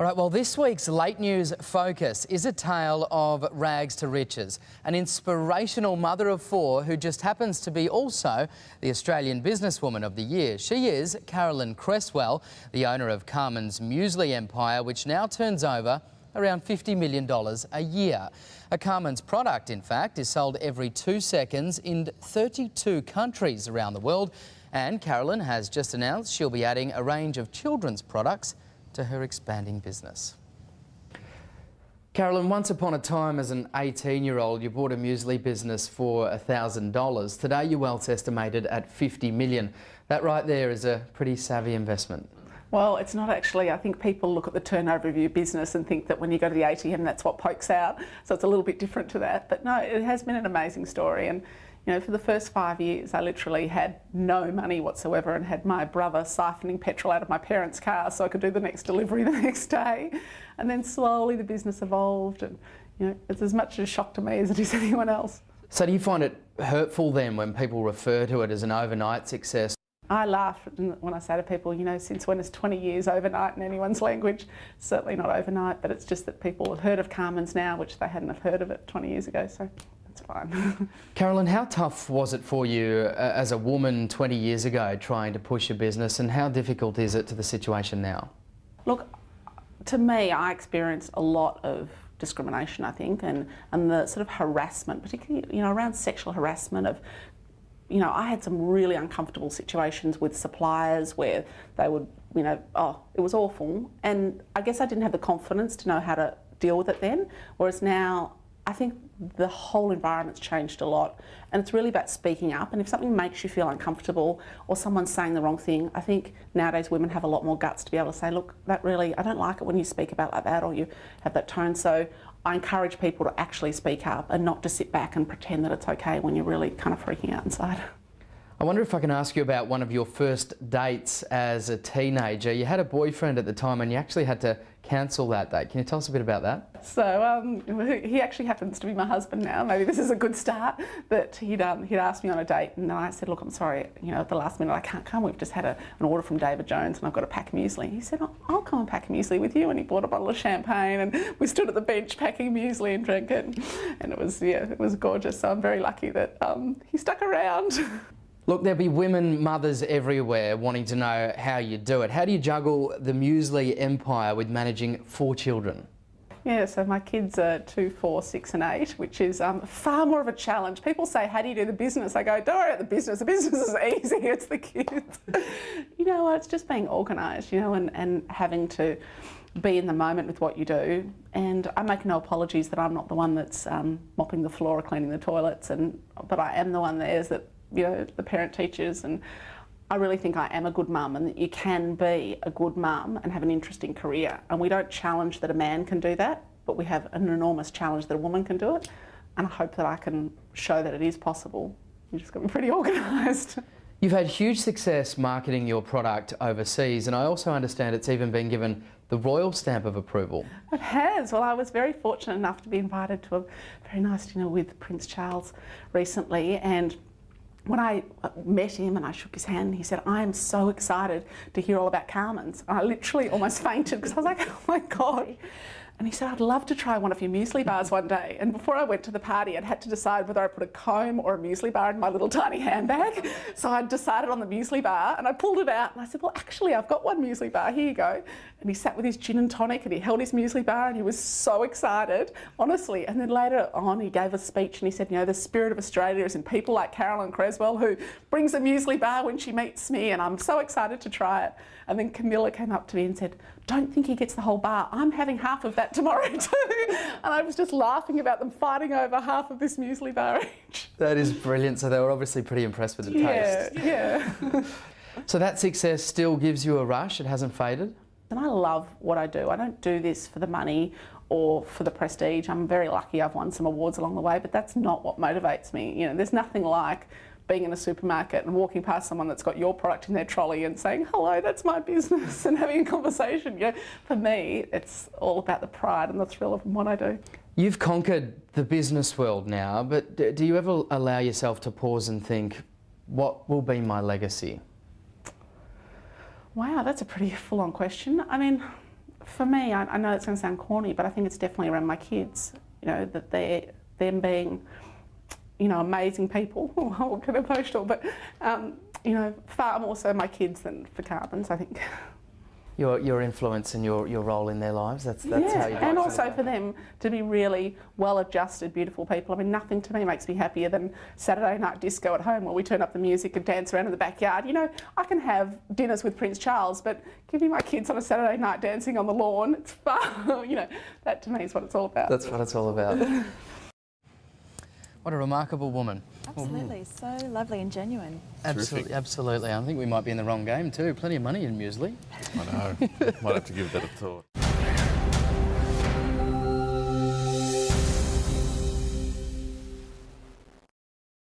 All right, well, this week's Late News Focus is a tale of rags to riches. An inspirational mother of four who just happens to be also the Australian Businesswoman of the Year. She is Carolyn Creswell, the owner of Carmen's muesli empire, which now turns over around $50 million a year. A Carmen's product, in fact, is sold every 2 seconds in 32 countries around the world. And Carolyn has just announced she'll be adding a range of children's products to her expanding business. Carolyn, once upon a time as an 18-year-old, you bought a muesli business for $1,000. Today your wealth's estimated at $50 million. That right there is a pretty savvy investment. Well, it's not actually. I think people look at the turnover of your business and think that when you go to the ATM, that's what pokes out. So it's a little bit different to that. But no, it has been an amazing story. And you know, for the first 5 years, I literally had no money whatsoever and had my brother siphoning petrol out of my parents' car so I could do the next delivery the next day. And then slowly the business evolved, and you know, it's as much a shock to me as it is anyone else. So do you find it hurtful then when people refer to it as an overnight success? I laugh when I say to people, you know, since when is 20 years overnight in anyone's language? Certainly not overnight, but it's just that people have heard of Carmen's now, which they hadn't have heard of it 20 years ago, so that's fine. Carolyn, how tough was it for you as a woman 20 years ago trying to push a business, and how difficult is it to the situation now? Look, to me, I experienced a lot of discrimination, I think, and the sort of harassment, particularly, you know, around sexual harassment of, you know, I had some really uncomfortable situations with suppliers where they would, you know, oh, it was awful. And I guess I didn't have the confidence to know how to deal with it then. Whereas now, I think the whole environment's changed a lot. And it's really about speaking up. And if something makes you feel uncomfortable or someone's saying the wrong thing, I think nowadays women have a lot more guts to be able to say, look, that really, I don't like it when you speak about like that or you have that tone. So I encourage people to actually speak up and not to sit back and pretend that it's okay when you're really kind of freaking out inside. I wonder if I can ask you about one of your first dates as a teenager. You had a boyfriend at the time and you actually had to cancel that date. Can you tell us a bit about that? So he actually happens to be my husband now. Maybe this is a good start. But he'd asked me on a date and then I said, look, I'm sorry, you know, at the last minute I can't come. We've just had an order from David Jones and I've got to pack muesli. He said, oh, I'll come and pack muesli with you. And he bought a bottle of champagne and we stood at the bench packing muesli and drank it. And it was gorgeous. So I'm very lucky that he stuck around. Look, there'll be women, mothers everywhere wanting to know how you do it. How do you juggle the muesli empire with managing 4 children? Yeah, so my kids are 2, 4, 6 and 8, which is far more of a challenge. People say, how do you do the business? I go, don't worry about the business is easy, it's the kids. You know, it's just being organised, you know, and having to be in the moment with what you do. And I make no apologies that I'm not the one that's mopping the floor or cleaning the toilets, but I am the one there that, you know, the parent teachers, and I really think I am a good mum and that you can be a good mum and have an interesting career. And we don't challenge that a man can do that, but we have an enormous challenge that a woman can do it. And I hope that I can show that it is possible. You just got to be pretty organised. You've had huge success marketing your product overseas, and I also understand it's even been given the royal stamp of approval. It has. Well, I was very fortunate enough to be invited to a very nice dinner with Prince Charles recently, and when I met him and I shook his hand, he said, I am so excited to hear all about Carmen's. And I literally almost fainted because I was like, oh my God. And he said, I'd love to try one of your muesli bars one day. And before I went to the party, I'd had to decide whether I put a comb or a muesli bar in my little tiny handbag. So I decided on the muesli bar and I pulled it out and I said, well, actually, I've got one muesli bar, here you go. And he sat with his gin and tonic and he held his muesli bar and he was so excited, honestly. And then later on, he gave a speech and he said, you know, the spirit of Australia is in people like Carolyn Creswell who brings a muesli bar when she meets me, and I'm so excited to try it. And then Camilla came up to me and said, don't think he gets the whole bar. I'm having half of that tomorrow too. And I was just laughing about them fighting over half of this muesli bar each. That is brilliant. So they were obviously pretty impressed with the taste. Yeah. So that success still gives you a rush? It hasn't faded? And I love what I do. I don't do this for the money or for the prestige. I'm very lucky I've won some awards along the way, but that's not what motivates me. You know, there's nothing like being in a supermarket and walking past someone that's got your product in their trolley and saying, hello, that's my business, and having a conversation. You know, for me, it's all about the pride and the thrill of what I do. You've conquered the business world now, but do you ever allow yourself to pause and think, what will be my legacy? Wow, that's a pretty full-on question. I mean, for me, I know it's going to sound corny, but I think it's definitely around my kids. You know, that them being, you know, amazing people. I'll get emotional, but you know, far more so my kids than for Carbons, I think. Your influence and your role in their lives, that's how you and also for them to be really well-adjusted, beautiful people. I mean, nothing to me makes me happier than Saturday night disco at home where we turn up the music and dance around in the backyard. You know, I can have dinners with Prince Charles, but give me my kids on a Saturday night dancing on the lawn, it's fun. You know, that to me is what it's all about. That's what it's all about. What a remarkable woman. Absolutely, so lovely and genuine. Absolutely, absolutely. I think we might be in the wrong game too. Plenty of money in muesli. I know. Might have to give that a thought.